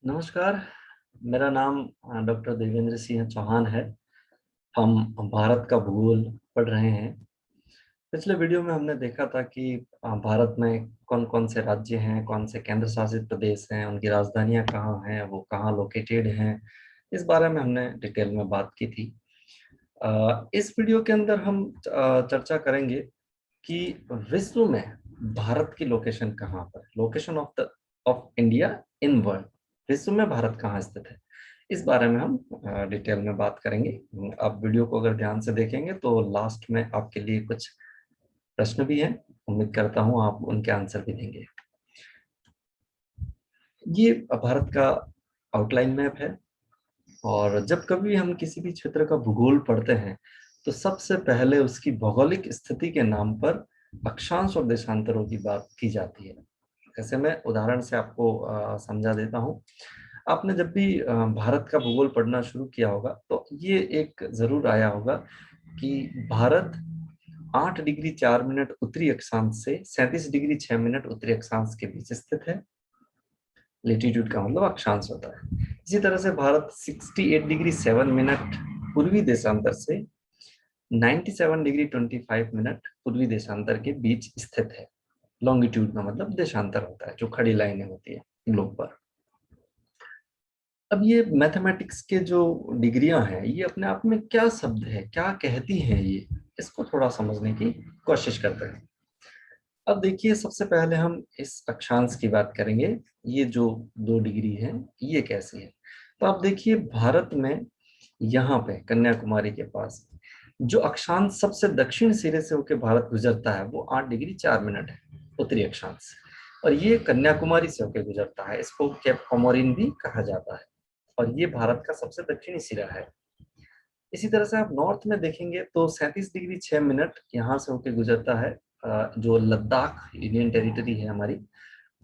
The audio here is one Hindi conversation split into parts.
नमस्कार। मेरा नाम डॉक्टर देवेंद्र सिंह चौहान है। हम भारत का भूगोल पढ़ रहे हैं। पिछले वीडियो में हमने देखा था कि भारत में कौन कौन से राज्य हैं, कौन से केंद्र शासित प्रदेश हैं, उनकी राजधानियां कहाँ हैं, वो कहाँ लोकेटेड हैं। इस बारे में हमने डिटेल में बात की थी। इस वीडियो के अंदर हम चर्चा करेंगे कि विश्व में भारत की लोकेशन कहाँ पर, location of India in world, विश्व में भारत कहाँ स्थित है। इस बारे में हम डिटेल में बात करेंगे। आप वीडियो को अगर ध्यान से देखेंगे तो लास्ट में आपके लिए कुछ प्रश्न भी हैं। उम्मीद करता हूँ आप उनके आंसर भी देंगे। ये भारत का आउटलाइन मैप है, और जब कभी हम किसी भी क्षेत्र का भूगोल पढ़ते हैं तो सबसे पहले उसकी भौगोलिक स्थिति के नाम पर अक्षांश और देशांतरों की बात की जाती है। जैसे मैं उदाहरण से आपको समझा देता हूँ। आपने जब भी भारत का भूगोल पढ़ना शुरू किया होगा तो ये एक जरूर आया होगा कि भारत 8 डिग्री 4 मिनट उत्तरी अक्षांश से 37 डिग्री 6 मिनट उत्तरी अक्षांश के बीच स्थित है। लेटीट्यूड का मतलब अक्षांश होता है। इसी तरह से भारत 68 डिग्री 7 मिनट पूर्वी देशांतर से 97 डिग्री 25 मिनट पूर्वी देशांतर के बीच स्थित है। लॉन्गिट्यूड का मतलब देशांतर होता है, जो खड़ी लाइनें होती है ग्लोब पर। अब ये मैथमेटिक्स के जो डिग्रियां हैं, ये अपने आप में क्या शब्द है, क्या कहती हैं, ये इसको थोड़ा समझने की कोशिश करते हैं। अब देखिए, सबसे पहले हम इस अक्षांश की बात करेंगे। ये जो 2 डिग्री है, ये कैसी है। तो आप देखिए, भारत में यहाँ पे कन्याकुमारी के पास जो अक्षांश सबसे दक्षिण सिरे से होकर भारत गुजरता है वो 8 डिग्री 4 मिनट है उत्तरी अक्षांश। और ये कन्याकुमारी से होकर गुजरता है, इसको केप कॉमोरिन भी कहा जाता है। और ये भारत का सबसे दक्षिणी सिरा है। इसी तरह से आप नॉर्थ में देखेंगे तो 37 डिग्री 6 मिनट यहाँ से होकर गुजरता है, जो लद्दाख यूनियन टेरिटरी है हमारी,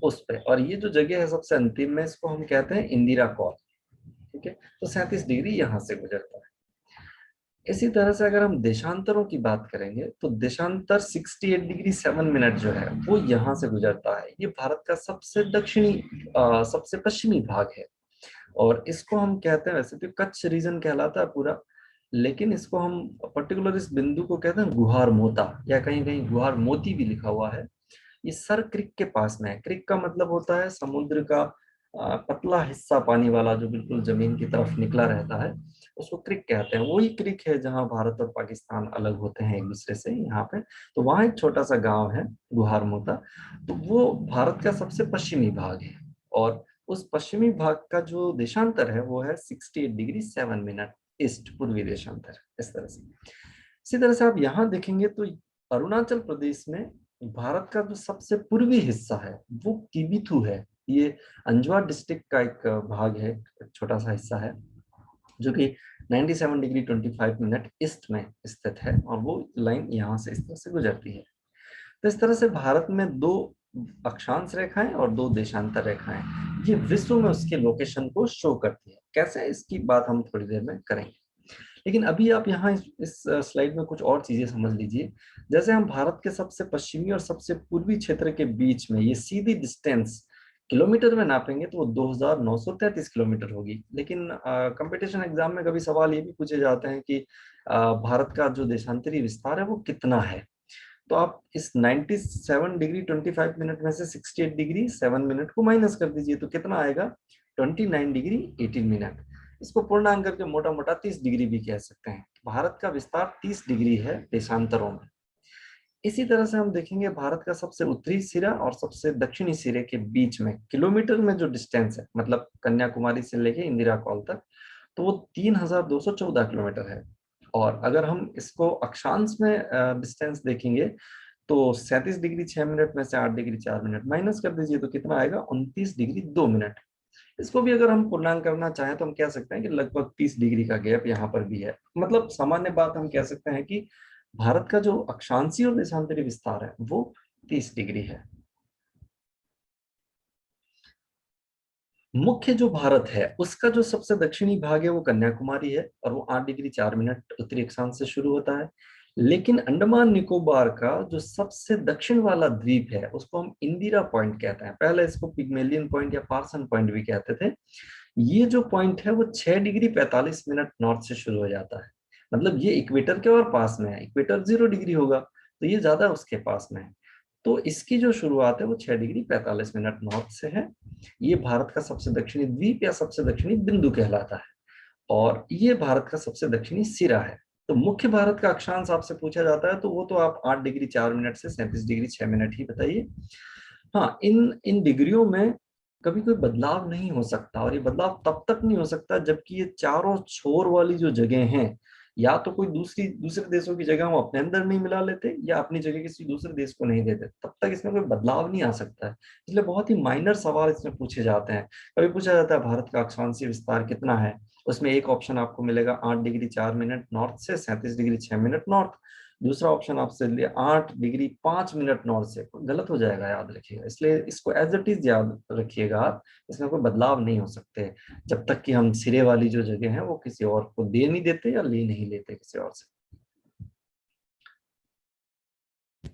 उस पे। और ये जो जगह है सबसे अंतिम में, इसको हम कहते हैं इंदिरा कॉल। ठीक है, तो 37 डिग्री यहाँ से गुजरता है। इसी तरह से अगर हम देशांतरों की बात करेंगे तो देशांतर 68 डिग्री 7 मिनट जो है वो यहाँ से गुजरता है। ये भारत का सबसे दक्षिणी सबसे पश्चिमी भाग है। और इसको हम कहते हैं, वैसे तो कच्छ रीजन कहलाता है पूरा, लेकिन इसको हम पर्टिकुलर इस बिंदु को कहते हैं गुहार मोता, या कहीं कहीं गुहार मोती भी लिखा हुआ है। ये सर क्रिक के पास में है। क्रिक का मतलब होता है समुद्र का पतला हिस्सा पानी वाला, जो बिल्कुल जमीन की तरफ निकला रहता है, उसको क्रिक कहते हैं। वही क्रिक है जहां भारत और पाकिस्तान अलग होते हैं एक दूसरे से, यहाँ पे। तो वहां एक छोटा सा गांव है गुहार मोता। तो वो भारत का सबसे पश्चिमी भाग है। और उस पश्चिमी भाग का जो देशांतर है वो है 68 डिग्री 7 मिनट ईस्ट, पूर्वी देशांतर, इस तरह से। इसी तरह से आप यहाँ देखेंगे तो अरुणाचल प्रदेश में भारत का जो सबसे पूर्वी हिस्सा है वो किबिथु है। ये अंजवा डिस्ट्रिक्ट का एक भाग है, एक छोटा सा हिस्सा है, जो कि 97 डिग्री 25 मिनट ईस्ट में स्थित है। और वो लाइन यहाँ से इस तरह से गुजरती है। तो इस तरह से भारत में 2 अक्षांश रेखाएं और 2 देशांतर रेखाएं, ये विश्व में उसके लोकेशन को शो करती है। कैसे, इसकी बात हम थोड़ी देर में करेंगे। लेकिन अभी आप यहाँ इस स्लाइड में कुछ और चीजें समझ लीजिए। जैसे हम भारत के सबसे पश्चिमी और सबसे पूर्वी क्षेत्र के बीच में ये सीधी डिस्टेंस किलोमीटर में नापेंगे तो वो 2933 किलोमीटर होगी। लेकिन कंपटीशन एग्जाम में कभी सवाल ये भी पूछे जाते हैं कि भारत का जो देशांतरी विस्तार है वो कितना है। तो आप इस 97 डिग्री 25 मिनट में से 68 डिग्री 7 मिनट को माइनस कर दीजिए तो कितना आएगा, 29 डिग्री 18 मिनट। इसको पूर्णांक करके मोटा मोटा 30 डिग्री भी कह सकते हैं। भारत का विस्तार 30 डिग्री है देशांतरों में। इसी तरह से हम देखेंगे भारत का सबसे उत्तरी सिरा और सबसे दक्षिणी सिरे के बीच में किलोमीटर में जो डिस्टेंस है, मतलब कन्याकुमारी से लेके इंदिरा कॉल तक, तो वो 3214 किलोमीटर है। और अगर हम इसको अक्षांश में डिस्टेंस देखेंगे तो 37 डिग्री 6 मिनट में से 8 डिग्री 4 मिनट माइनस कर दीजिए तो कितना आएगा, 29 डिग्री 2 मिनट। इसको भी अगर हम पूर्णांक करना चाहें तो हम कह सकते हैं कि लगभग 30 डिग्री का गैप यहाँ पर भी है। मतलब सामान्य बात हम कह सकते हैं कि भारत का जो अक्षांशीय और देशांतरी विस्तार है वो 30 डिग्री है। मुख्य जो भारत है उसका जो सबसे दक्षिणी भाग है वो कन्याकुमारी है, और वो 8 डिग्री 4 मिनट उत्तरी अक्षांश से शुरू होता है। लेकिन अंडमान निकोबार का जो सबसे दक्षिण वाला द्वीप है उसको हम इंदिरा पॉइंट कहते हैं। पहले इसको पिग्मेलियन पॉइंट या पार्सन पॉइंट भी कहते थे। ये जो पॉइंट है वो 6 डिग्री 45 मिनट नॉर्थ से शुरू हो जाता है। मतलब ये इक्वेटर के और पास में है, इक्वेटर 0 डिग्री होगा तो ये ज्यादा उसके पास में है। तो इसकी जो शुरुआत है वो 6 डिग्री 45 मिनट नॉर्थ से है। ये भारत का सबसे दक्षिणी द्वीप या सबसे दक्षिणी बिंदु कहलाता है, और ये भारत का सबसे दक्षिणी सिरा है। तो मुख्य भारत का अक्षांश आपसे पूछा जाता है तो वो तो आप 8 डिग्री 4 मिनट से 37 डिग्री 6 मिनट ही बताइए। हाँ, इन इन डिग्रियों में कभी कोई बदलाव नहीं हो सकता, और ये बदलाव तब तक नहीं हो सकता जबकि ये चारों छोर वाली जो जगह हैं, या तो कोई दूसरे देशों की जगह हम अपने अंदर नहीं मिला लेते या अपनी जगह किसी दूसरे देश को नहीं देते, तब तक इसमें कोई बदलाव नहीं आ सकता है। इसलिए बहुत ही माइनर सवाल इसमें पूछे जाते हैं। कभी पूछा जाता है भारत का अक्षांशीय विस्तार कितना है, उसमें एक ऑप्शन आपको मिलेगा 8 डिग्री 4 मिनट नॉर्थ से 37 डिग्री 6 मिनट नॉर्थ। दूसरा ऑप्शन आपसे लिए 8 डिग्री 5 मिनट नॉर्थ से, गलत हो जाएगा, याद रखिएगा। इसलिए इसको एज इट इज याद रखिएगा आप, इसमें कोई बदलाव नहीं हो सकते जब तक कि हम सिरे वाली जो जगह है वो किसी और को दे नहीं देते या ले नहीं लेते किसी और से।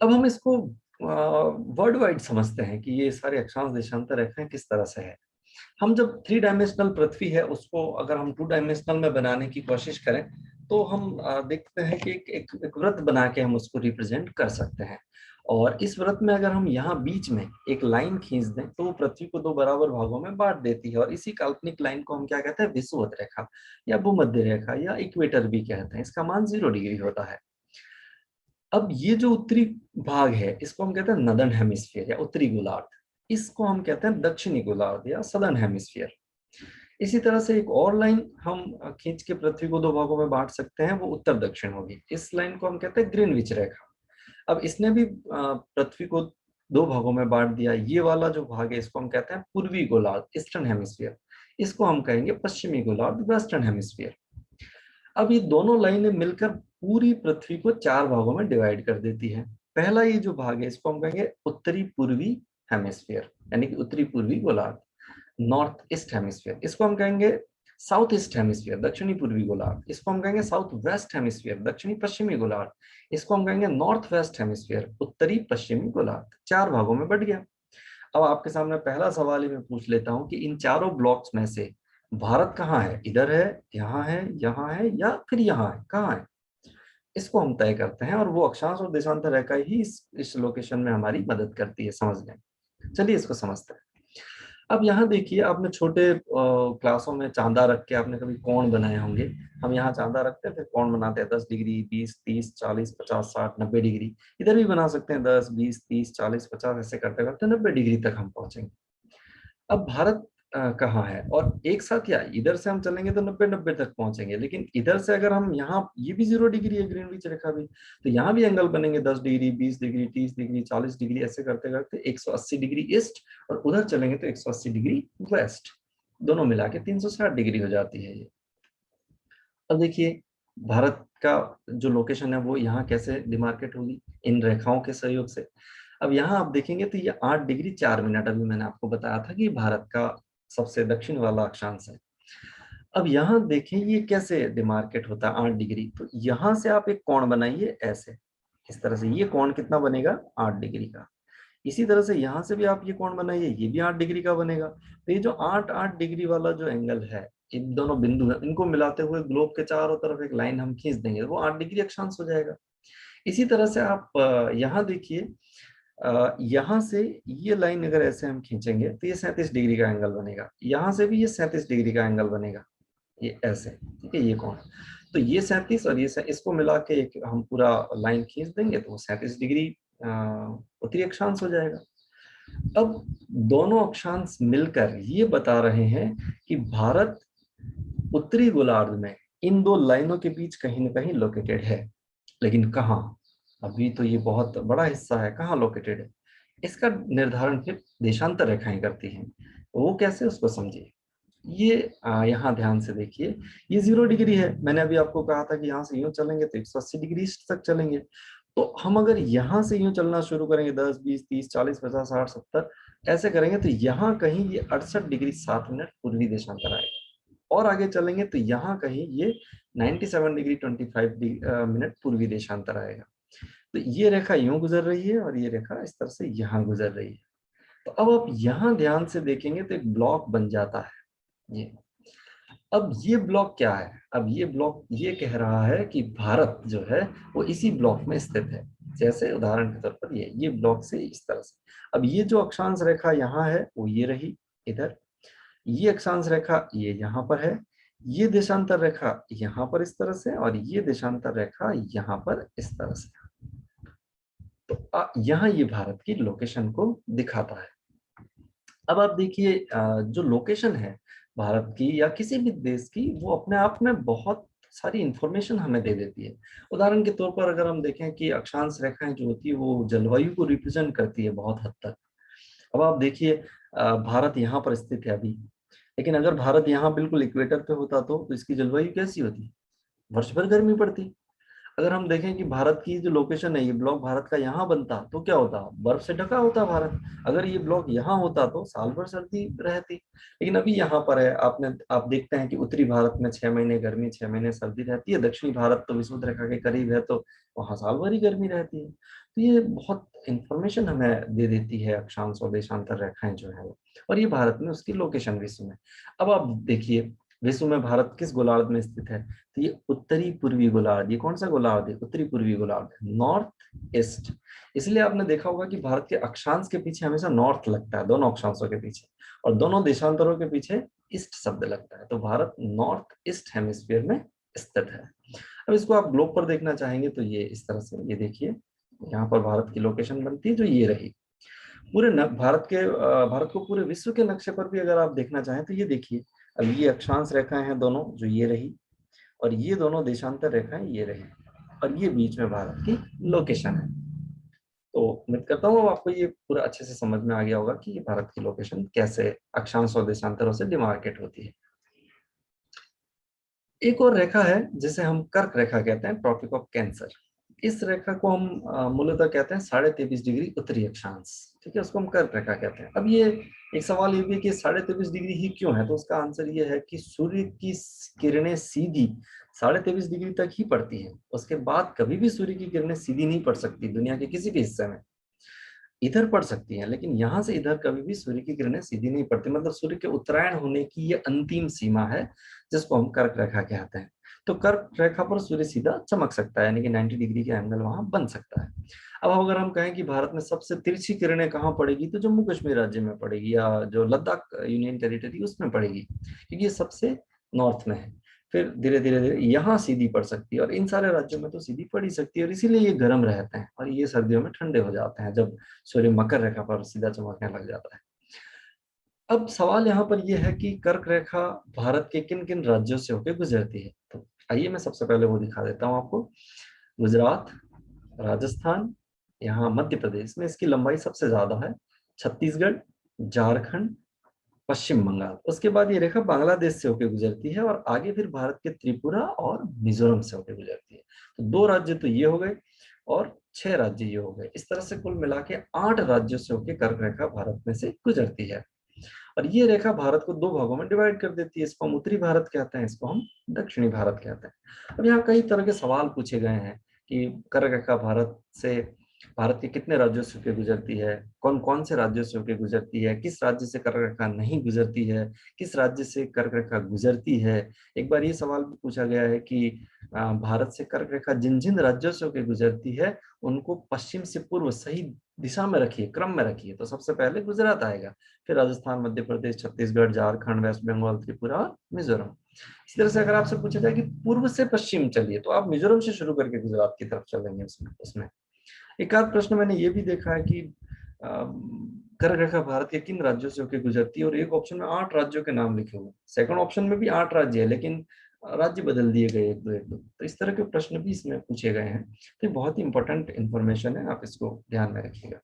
अब हम इसको वर्ल्ड वाइड समझते हैं कि ये सारे अक्षांश देशांतर रेखाएं किस तरह से है। हम जब 3 डायमेंशनल पृथ्वी है उसको अगर हम 2 डायमेंशनल में बनाने की कोशिश करें तो हम देखते हैं कि एक वृत्त बना के हम उसको रिप्रेजेंट कर सकते हैं। और इस वृत्त में अगर हम यहाँ बीच में एक लाइन खींच दें तो वो पृथ्वी को 2 बराबर भागों में बांट देती है, और इसी काल्पनिक लाइन को हम क्या कहते हैं, विषुवत रेखा या भूमध्य रेखा या इक्वेटर भी कहते हैं। इसका मान 0 डिग्री होता है। अब ये जो उत्तरी भाग है इसको हम कहते हैं नदर्न हेमिस्फीयर या उत्तरी गोलार्ध, इसको हम कहते हैं दक्षिणी गोलार्ध या सदर्न हेमिस्फीयर। इसी तरह से एक और लाइन हम खींच के पृथ्वी को 2 भागों में बांट सकते हैं, वो उत्तर दक्षिण होगी। इस लाइन को हम कहते हैं ग्रीनविच रेखा। अब इसने भी पृथ्वी को 2 भागों में बांट दिया। ये वाला जो भाग है इसको हम कहते हैं पूर्वी गोलार्ध, ईस्टर्न हेमिस्फीयर। इसको हम कहेंगे पश्चिमी गोलार्ध, वेस्टर्न हेमिस्फीयर। अब ये दोनों लाइनें मिलकर पूरी पृथ्वी को 4 भागों में डिवाइड कर देती है। पहला ये जो भाग है इसको हम कहेंगे उत्तरी पूर्वी हेमिस्फीयर, यानी कि उत्तरी पूर्वी गोलार्ध, नॉर्थ ईस्ट हेमिस्फीयर। इसको हम कहेंगे साउथ ईस्ट हेमिस्फीयर, दक्षिणी पूर्वी गोलार्ध। इसको हम कहेंगे साउथ वेस्ट हेमिस्फीयर, दक्षिणी पश्चिमी गोलार्ध। इसको हम कहेंगे नॉर्थ वेस्ट हेमिस्फीयर, उत्तरी पश्चिमी गोलार्ध। 4 भागों में बट गया। अब आपके सामने पहला सवाल ही मैं पूछ लेता हूं कि इन चारों ब्लॉक्स में से भारत कहाँ है, इधर है, यहाँ है या फिर यहाँ है, कहाँ है? इसको हम तय करते हैं, और वो अक्षांश और देशांतर रेखा ही इस लोकेशन में हमारी मदद करती है समझने में। चलिए इसको समझते हैं। अब यहाँ देखिए, आपने छोटे क्लासों में चांदा रख के आपने कभी कोण बनाए होंगे। हम यहाँ चांदा रखते हैं फिर कोण बनाते हैं 10 डिग्री 20 30 40 50 60 90 डिग्री। इधर भी बना सकते हैं 10 20 30 40 50, ऐसे करते करते 90 डिग्री तक हम पहुंचेंगे। अब भारत कहाँ है, और एक साथ या इधर से हम चलेंगे तो 90 90 तक पहुंचेंगे, लेकिन इधर से अगर हम यहाँ, ये भी 0 डिग्री है ग्रीनविच रेखा भी, तो यहाँ भी एंगल बनेंगे 10 डिग्री 20 डिग्री 30 डिग्री 40 डिग्री, ऐसे करते करते 180 डिग्री ईस्ट, और उधर चलेंगे तो 180 डिग्री वेस्ट, दोनों मिला के 360 डिग्री हो जाती है ये। अब देखिए भारत का जो लोकेशन है वो यहाँ कैसे डिमार्केट होगी, इन रेखाओं के सहयोग से। अब यहाँ आप देखेंगे तो ये 8 डिग्री 4 मिनट, अभी मैंने आपको बताया था कि भारत का सबसे दक्षिण वाला अक्षांश है। अब यहाँ देखें ये कैसे डिमार्केट होता है 8 डिग्री, तो यहाँ से आप एक कोण बनाइए ऐसे, इस तरह से। ये कोण कितना बनेगा, 8 डिग्री का। इसी तरह से यहाँ से भी आप ये कोण बनाइए, ये भी 8 डिग्री का बनेगा। तो ये जो 8 डिग्री वाला जो एंगल है, इन दोनों बिंदु है, इनको मिलाते हुए ग्लोब के चारों तरफ एक लाइन हम खींच देंगे, वो 8 डिग्री अक्षांश हो जाएगा। इसी तरह से आप यहाँ देखिए, यहाँ से ये लाइन अगर ऐसे हम खींचेंगे तो ये 37 डिग्री का एंगल बनेगा। यहाँ से भी ये 37 डिग्री का एंगल बनेगा, ये ऐसे, ठीक है। ये कौन, तो ये 37 और ये इसको मिला के एक हम पूरा लाइन खींच देंगे तो वो 37 डिग्री उत्तरी अक्षांश हो जाएगा। अब दोनों अक्षांश मिलकर ये बता रहे हैं कि भारत उत्तरी गोलार्ध में इन 2 लाइनों के बीच कहीं ना कहीं लोकेटेड है, लेकिन कहाँ, अभी तो ये बहुत बड़ा हिस्सा है, कहाँ लोकेटेड है, इसका निर्धारण फिर देशांतर रेखाएं करती हैं। वो कैसे, उसको समझिए। ये यहाँ ध्यान से देखिए, ये 0 डिग्री है। मैंने अभी आपको कहा था कि यहाँ से यूं चलेंगे तो 180 डिग्री ईस्ट तक चलेंगे। तो हम अगर यहाँ से यूं चलना शुरू करेंगे 10 20 30 40 50 60 70 ऐसे करेंगे तो यहाँ कहीं ये 68 डिग्री 7 मिनट पूर्वी देशांतर आएगा। और आगे चलेंगे तो यहाँ कहीं ये 97 डिग्री 25 मिनट पूर्वी देशांतर आएगा। तो ये रेखा यूं गुजर रही है और ये रेखा इस तरह से यहाँ गुजर रही है। तो अब आप यहाँ ध्यान से देखेंगे तो एक ब्लॉक बन जाता है ये। अब ये ब्लॉक क्या है? अब ये ब्लॉक ये कह रहा है कि भारत जो है वो इसी ब्लॉक में स्थित है। जैसे उदाहरण के तौर पर ये ब्लॉक से इस तरह से। अब ये जो अक्षांश रेखा यहाँ है वो ये रही इधर, ये अक्षांश रेखा ये यहाँ पर है, ये देशांतर रेखा यहाँ पर इस तरह से, और ये देशांतर रेखा यहाँ पर इस तरह से। तो यहाँ ये भारत की लोकेशन को दिखाता है। अब आप देखिए जो लोकेशन है भारत की या किसी भी देश की, वो अपने आप में बहुत सारी इंफॉर्मेशन हमें दे देती है। उदाहरण के तौर पर अगर हम देखें कि अक्षांश रेखाएं जो होती है वो जलवायु को रिप्रेजेंट करती है बहुत हद तक। अब आप देखिए भारत यहाँ पर स्थित है अभी, लेकिन अगर भारत यहाँ बिल्कुल इक्वेटर पे होता तो इसकी जलवायु कैसी होती? वर्ष भर गर्मी पड़ती। अगर हम देखें कि भारत की जो लोकेशन है, ये ब्लॉक भारत का यहाँ बनता तो क्या होता? बर्फ से ढका होता भारत। अगर ये ब्लॉक यहाँ होता तो साल भर सर्दी रहती। लेकिन अभी यहाँ पर है, आप देखते हैं कि उत्तरी भारत में 6 महीने गर्मी 6 महीने सर्दी रहती है, दक्षिणी भारत तो विषुवत रेखा के करीब है तो वहां साल भर ही गर्मी रहती है। तो ये बहुत इंफॉर्मेशन हमें दे देती है अक्षांश और देशांतर रेखाएं जो है, और ये भारत में उसकी लोकेशन विश्व में। अब आप देखिए विश्व में भारत किस गोलार्ध में स्थित है? तो ये उत्तरी पूर्वी गोलार्ध। ये कौन सा गोलार्ध है? उत्तरी पूर्वी गोलार्ध, नॉर्थ ईस्ट। इसलिए आपने देखा होगा कि भारत के अक्षांश के पीछे हमेशा नॉर्थ लगता है, दोनों अक्षांशों के पीछे, और दोनों देशांतरों के पीछे ईस्ट शब्द लगता है। तो भारत नॉर्थ ईस्ट हेमिस्फीयर में स्थित है। अब इसको आप ग्लोब पर देखना चाहेंगे तो ये इस तरह से, ये देखिए यहाँ पर भारत की लोकेशन बनती है जो ये रही। पूरे भारत को पूरे विश्व के नक्शे पर भी अगर आप देखना चाहें तो ये देखिए, अब ये अक्षांश रेखाएं हैं दोनों जो ये रही, और ये दोनों देशांतर रेखाएं ये रही, और ये बीच में भारत की लोकेशन है। तो उम्मीद करता हूँ आपको ये पूरा अच्छे से समझ में आ गया होगा कि ये भारत की लोकेशन कैसे अक्षांश और देशांतरों से डिमार्केट होती है। एक और रेखा है जिसे हम कर्क रेखा कहते हैं, ट्रॉपिक ऑफ कैंसर। इस रेखा को हम मूलतः कहते हैं 23.5 डिग्री उत्तरी अक्षांश, ठीक है, उसको हम कर्क रेखा कहते हैं। अब ये एक सवाल ये भी कि 23.5 डिग्री ही क्यों है? तो उसका आंसर ये है कि सूर्य की किरणें सीधी 23.5 डिग्री तक ही पड़ती हैं, उसके बाद कभी भी सूर्य की किरणें सीधी नहीं पड़ सकती दुनिया के किसी भी हिस्से में। इधर पड़ सकती हैं लेकिन यहाँ से इधर कभी भी सूर्य की किरणें सीधी नहीं पड़ती, मतलब सूर्य के उत्तरायण होने की ये अंतिम सीमा है जिसको हम कर्क रेखा कहते हैं। तो कर्क रेखा पर सूर्य सीधा चमक सकता है, यानी कि 90 डिग्री के एंगल वहां बन सकता है। अब अगर हम कहें कि भारत में सबसे तिरछी किरणें कहाँ पड़ेगी, तो जम्मू कश्मीर राज्य में पड़ेगी, या जो लद्दाख यूनियन टेरिटरी उसमें पड़ेगी, क्योंकि ये सबसे नॉर्थ में है। फिर धीरे धीरे धीरे यहाँ सीधी पड़ सकती है, और इन सारे राज्यों में तो सीधी पड़ ही सकती है, और इसीलिए ये गर्म रहते हैं और ये सर्दियों में ठंडे हो जाते हैं जब सूर्य मकर रेखा पर सीधा चमकने लग जाता है। अब सवाल यहाँ पर यह है कि कर्क रेखा भारत के किन किन राज्यों से होकर गुजरती है। तो आइए मैं सबसे पहले वो दिखा देता हूँ आपको। गुजरात, राजस्थान, यहाँ मध्य प्रदेश में इसकी लंबाई सबसे ज्यादा है, छत्तीसगढ़, झारखंड, पश्चिम बंगाल। उसके बाद ये रेखा बांग्लादेश से होकर गुजरती है, और आगे फिर भारत के त्रिपुरा और मिजोरम से होकर गुजरती है। तो 2 राज्य तो ये हो गए और 6 राज्य ये हो गए। इस तरह से कुल मिला के 8 राज्यों से होकर कर्क रेखा भारत में से गुजरती है, और ये रेखा भारत को 2 भागों में डिवाइड कर देती है। इसको हम उत्तरी भारत कहते हैं, इसको हम दक्षिणी भारत कहते हैं। अब यहाँ कई तरह के सवाल पूछे गए हैं कि कर्क रेखा भारत के कितने राज्यों से होकर गुजरती है, कौन कौन से राज्यों से होकर गुजरती है, किस राज्य से कर्क रेखा नहीं गुजरती है, किस राज्य से कर्क रेखा गुजरती है। एक बार ये सवाल भी पूछा गया है कि भारत से कर्क रेखा जिन जिन राज्यों से होकर गुजरती है उनको पश्चिम से पूर्व सही दिशा में रखिए, क्रम में रखिए। तो सबसे पहले गुजरात आएगा, फिर राजस्थान, मध्य प्रदेश, छत्तीसगढ़, झारखंड, वेस्ट बंगाल, त्रिपुरा और मिजोरम। इस तरह से अगर आपसे पूछा जाए कि पूर्व से पश्चिम चलिए, तो आप मिजोरम से शुरू करके गुजरात की तरफ चलेंगे। उसमें एक आध प्रश्न मैंने ये भी देखा है कि कर्क रेखा भारत के किन राज्यों से होकर गुजरती है, और एक ऑप्शन में 8 राज्यों के नाम लिखे हुए, सेकंड ऑप्शन में भी 8 राज्य है लेकिन राज्य बदल दिए गए एक दो एक दो। तो इस तरह के प्रश्न भी इसमें पूछे गए हैं। तो बहुत ही इंपॉर्टेंट इंफॉर्मेशन है, आप इसको ध्यान में रखिएगा।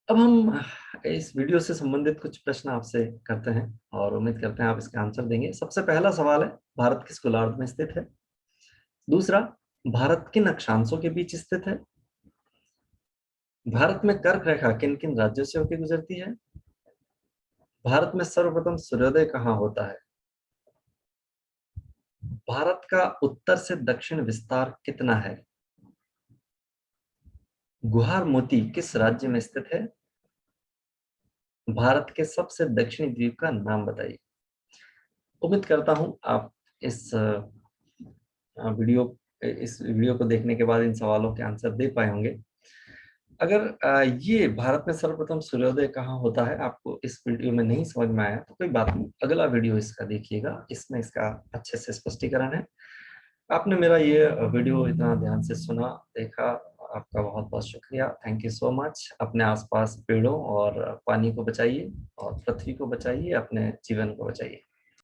अब हम इस वीडियो से संबंधित कुछ प्रश्न आपसे करते हैं और उम्मीद करते हैं आप इसका आंसर देंगे। सबसे पहला सवाल है, भारत किस गोलार्ध में स्थित है? दूसरा, भारत किन अक्षांशों के बीच स्थित है? भारत में कर्क रेखा किन किन राज्यों से होकर गुजरती है? भारत में सर्वप्रथम सूर्योदय कहाँ होता है? भारत का उत्तर से दक्षिण विस्तार कितना है? गुहार मोती किस राज्य में स्थित है? भारत के सबसे दक्षिणी द्वीप का नाम बताइए। उम्मीद करता हूं आप इस वीडियो इस वीडियो को देखने के बाद इन सवालों के आंसर दे पाए होंगे। अगर ये भारत में सर्वप्रथम सूर्योदय कहाँ होता है आपको इस वीडियो में नहीं समझ में आया तो कोई बात नहीं, अगला वीडियो इसका देखिएगा, इसमें इसका अच्छे से स्पष्टीकरण है। आपने मेरा ये वीडियो इतना ध्यान से सुना, देखा, आपका बहुत बहुत शुक्रिया। Thank you so much. अपने आसपास पेड़ों और पानी को बचाइए और पृथ्वी को बचाइए, अपने जीवन को बचाइए।